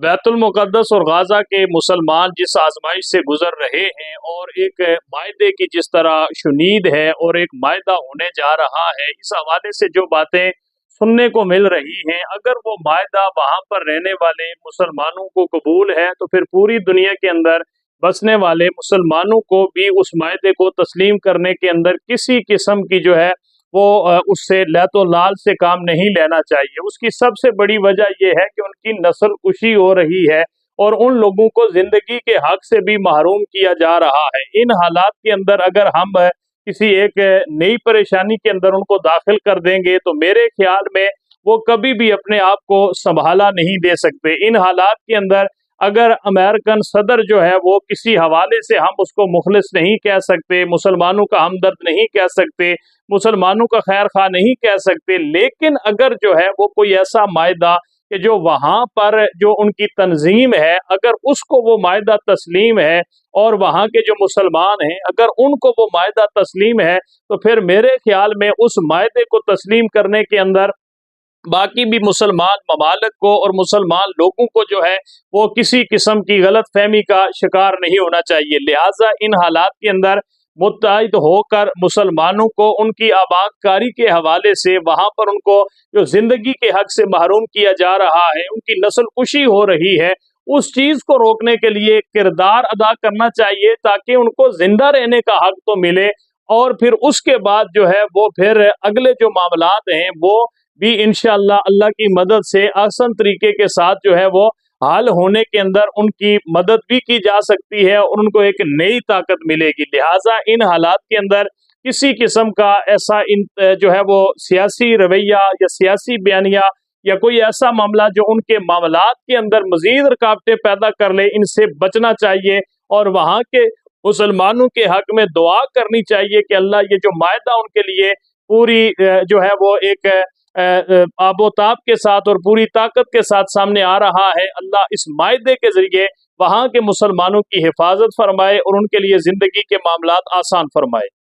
بیت المقدس اور غزہ کے مسلمان جس آزمائش سے گزر رہے ہیں اور ایک معاہدے کی جس طرح شنید ہے اور ایک معاہدہ ہونے جا رہا ہے، اس حوالے سے جو باتیں سننے کو مل رہی ہیں، اگر وہ معاہدہ وہاں پر رہنے والے مسلمانوں کو قبول ہے تو پھر پوری دنیا کے اندر بسنے والے مسلمانوں کو بھی اس معاہدے کو تسلیم کرنے کے اندر کسی قسم کی جو ہے وہ اس سے لیت و لال سے کام نہیں لینا چاہیے۔ اس کی سب سے بڑی وجہ یہ ہے کہ ان کی نسل کشی ہو رہی ہے اور ان لوگوں کو زندگی کے حق سے بھی محروم کیا جا رہا ہے۔ ان حالات کے اندر اگر ہم کسی ایک نئی پریشانی کے اندر ان کو داخل کر دیں گے تو میرے خیال میں وہ کبھی بھی اپنے آپ کو سنبھالا نہیں دے سکتے۔ ان حالات کے اندر اگر امریکن صدر جو ہے وہ کسی حوالے سے ہم اس کو مخلص نہیں کہہ سکتے، مسلمانوں کا ہمدرد نہیں کہہ سکتے، مسلمانوں کا خیر خواہ نہیں کہہ سکتے، لیکن اگر جو ہے وہ کوئی ایسا معاہدہ کہ جو وہاں پر جو ان کی تنظیم ہے اگر اس کو وہ معاہدہ تسلیم ہے اور وہاں کے جو مسلمان ہیں اگر ان کو وہ معاہدہ تسلیم ہے تو پھر میرے خیال میں اس معاہدے کو تسلیم کرنے کے اندر باقی بھی مسلمان ممالک کو اور مسلمان لوگوں کو جو ہے وہ کسی قسم کی غلط فہمی کا شکار نہیں ہونا چاہیے۔ لہٰذا ان حالات کے اندر متحد ہو کر مسلمانوں کو ان کی آباد کاری کے حوالے سے وہاں پر ان کو جو زندگی کے حق سے محروم کیا جا رہا ہے، ان کی نسل کشی ہو رہی ہے، اس چیز کو روکنے کے لیے کردار ادا کرنا چاہیے تاکہ ان کو زندہ رہنے کا حق تو ملے، اور پھر اس کے بعد جو ہے وہ پھر اگلے جو معاملات ہیں وہ بھی انشاءاللہ اللہ کی مدد سے آسان طریقے کے ساتھ جو ہے وہ حال ہونے کے اندر ان کی مدد بھی کی جا سکتی ہے اور ان کو ایک نئی طاقت ملے گی۔ لہٰذا ان حالات کے اندر کسی قسم کا ایسا جو ہے وہ سیاسی رویہ یا سیاسی بیانیہ یا کوئی ایسا معاملہ جو ان کے معاملات کے اندر مزید رکاوٹیں پیدا کر لے، ان سے بچنا چاہیے اور وہاں کے مسلمانوں کے حق میں دعا کرنی چاہیے کہ اللہ یہ جو معاہدہ ان کے لیے پوری جو ہے وہ ایک آب و تاب کے ساتھ اور پوری طاقت کے ساتھ سامنے آ رہا ہے، اللہ اس معاہدے کے ذریعے وہاں کے مسلمانوں کی حفاظت فرمائے اور ان کے لیے زندگی کے معاملات آسان فرمائے۔